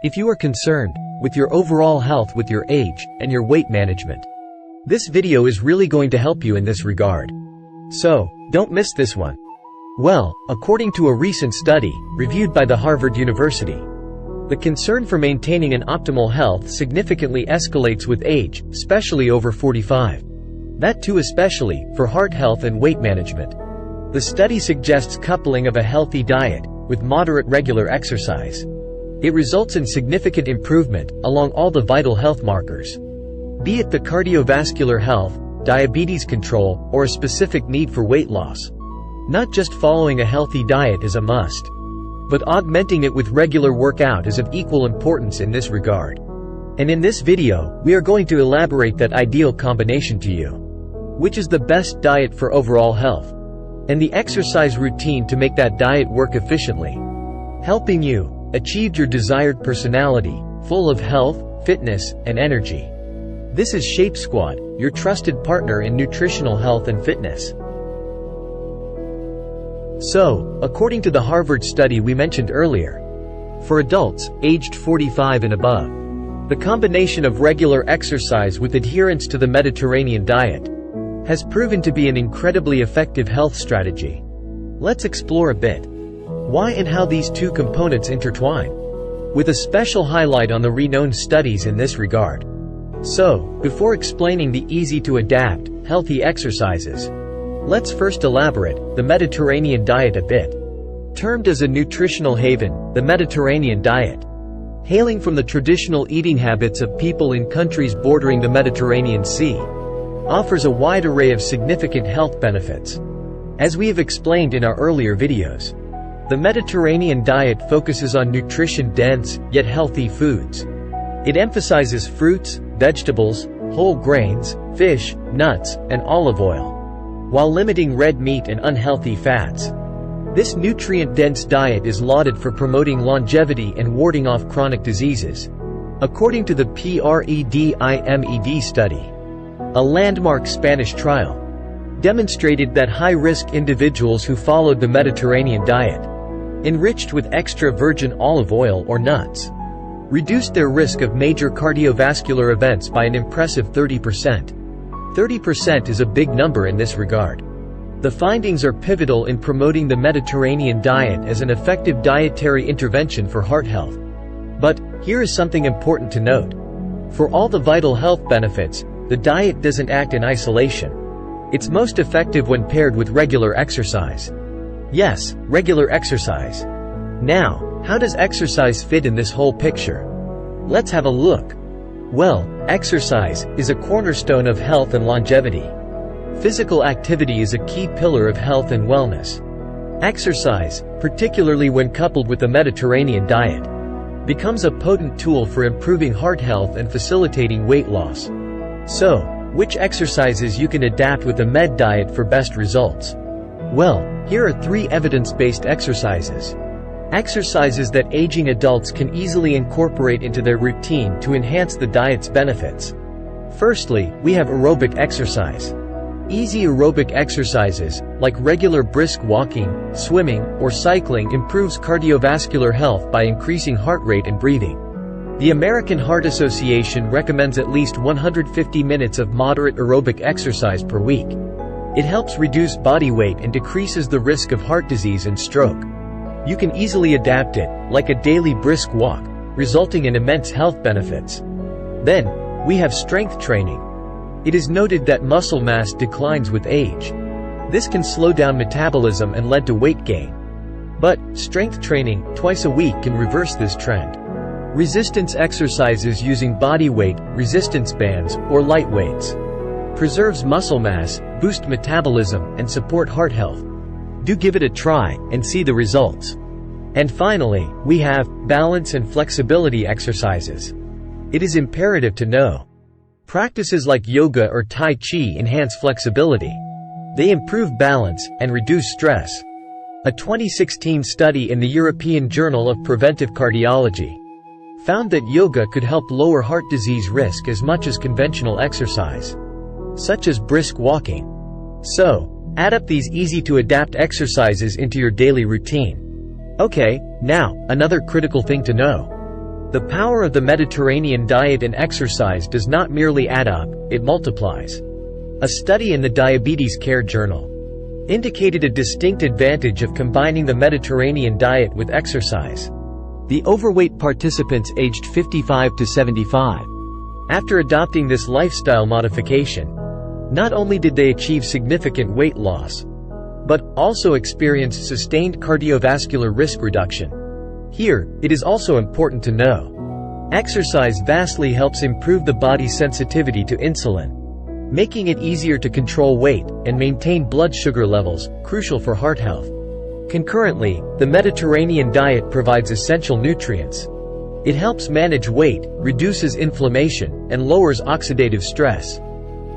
if you are concerned with your overall health with your age and your weight management. This video is really going to help you in this regard. So, don't miss this one. Well, according to a recent study, reviewed by the Harvard University, the concern for maintaining an optimal health significantly escalates with age, especially over 45. That too especially, for heart health and weight management. The study suggests coupling of a healthy diet with moderate regular exercise. It results in significant improvement along all the vital health markers. Be it the cardiovascular health, diabetes control, or a specific need for weight loss. Not just following a healthy diet is a must, but augmenting it with regular workout is of equal importance in this regard. And in this video, we are going to elaborate that ideal combination to you. Which is the best diet for overall health, and the exercise routine to make that diet work efficiently, helping you achieve your desired personality, full of health, fitness, and energy. This is Shape Squad, your trusted partner in nutritional health and fitness. So, according to the Harvard study we mentioned earlier, for adults aged 45 and above, the combination of regular exercise with adherence to the Mediterranean diet has proven to be an incredibly effective health strategy. Let's explore a bit why and how these two components intertwine, with a special highlight on the renowned studies in this regard. So, before explaining the easy-to-adapt, healthy exercises, let's first elaborate the Mediterranean diet a bit. Termed as a nutritional haven, the Mediterranean diet, hailing from the traditional eating habits of people in countries bordering the Mediterranean Sea, offers a wide array of significant health benefits. As we have explained in our earlier videos, the Mediterranean diet focuses on nutrition-dense, yet healthy foods. It emphasizes fruits, vegetables, whole grains, fish, nuts, and olive oil, while limiting red meat and unhealthy fats. This nutrient-dense diet is lauded for promoting longevity and warding off chronic diseases. According to the PREDIMED Study, a landmark Spanish trial demonstrated that high-risk individuals who followed the Mediterranean diet, enriched with extra virgin olive oil or nuts, reduced their risk of major cardiovascular events by an impressive 30%. 30% is a big number in this regard. The findings are pivotal in promoting the Mediterranean diet as an effective dietary intervention for heart health. But, here is something important to note. For all the vital health benefits, the diet doesn't act in isolation. It's most effective when paired with regular exercise. Yes, regular exercise. Now, how does exercise fit in this whole picture? Let's have a look. Well, exercise is a cornerstone of health and longevity. Physical activity is a key pillar of health and wellness. Exercise, particularly when coupled with the Mediterranean diet, becomes a potent tool for improving heart health and facilitating weight loss. So, which exercises you can adapt with the Med diet for best results? Well, here are 3 evidence-based exercises. Exercises that aging adults can easily incorporate into their routine to enhance the diet's benefits. Firstly, we have aerobic exercise. Easy aerobic exercises, like regular brisk walking, swimming, or cycling, improves cardiovascular health by increasing heart rate and breathing. The American Heart Association recommends at least 150 minutes of moderate aerobic exercise per week. It helps reduce body weight and decreases the risk of heart disease and stroke. You can easily adapt it, like a daily brisk walk, resulting in immense health benefits. Then, we have strength training. It is noted that muscle mass declines with age. This can slow down metabolism and lead to weight gain. But, strength training, twice a week, can reverse this trend. Resistance exercises using body weight, resistance bands, or light weights preserves muscle mass, boost metabolism, and support heart health. Do give it a try, and see the results. And finally, we have balance and flexibility exercises. It is imperative to know. Practices like yoga or Tai Chi enhance flexibility. They improve balance, and reduce stress. A 2016 study in the European Journal of Preventive Cardiology found that yoga could help lower heart disease risk as much as conventional exercise, such as brisk walking. So, add up these easy-to-adapt exercises into your daily routine. Okay, now, another critical thing to know. The power of the Mediterranean diet and exercise does not merely add up, it multiplies. A study in the Diabetes Care Journal indicated a distinct advantage of combining the Mediterranean diet with exercise. The overweight participants aged 55 to 75. After adopting this lifestyle modification, not only did they achieve significant weight loss, but also experienced sustained cardiovascular risk reduction. Here, it is also important to know, exercise vastly helps improve the body's sensitivity to insulin, making it easier to control weight and maintain blood sugar levels, crucial for heart health. Concurrently, the Mediterranean diet provides essential nutrients. It helps manage weight, reduces inflammation, and lowers oxidative stress,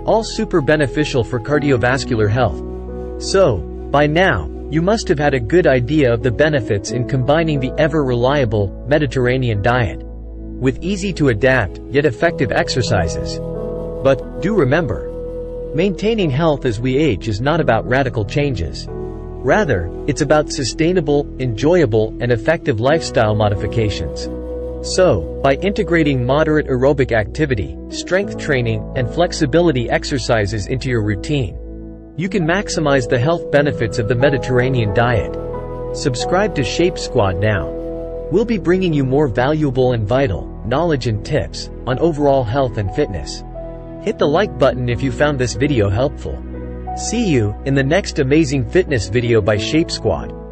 all super beneficial for cardiovascular health. So, by now, you must have had a good idea of the benefits in combining the ever-reliable Mediterranean diet with easy-to-adapt, yet effective exercises. But, do remember, maintaining health as we age is not about radical changes. Rather, it's about sustainable, enjoyable, and effective lifestyle modifications. So, by integrating moderate aerobic activity, strength training, and flexibility exercises into your routine, you can maximize the health benefits of the Mediterranean diet. Subscribe to Shape Squad now. We'll be bringing you more valuable and vital knowledge and tips on overall health and fitness. Hit the like button if you found this video helpful. See you in the next amazing fitness video by Shape Squad.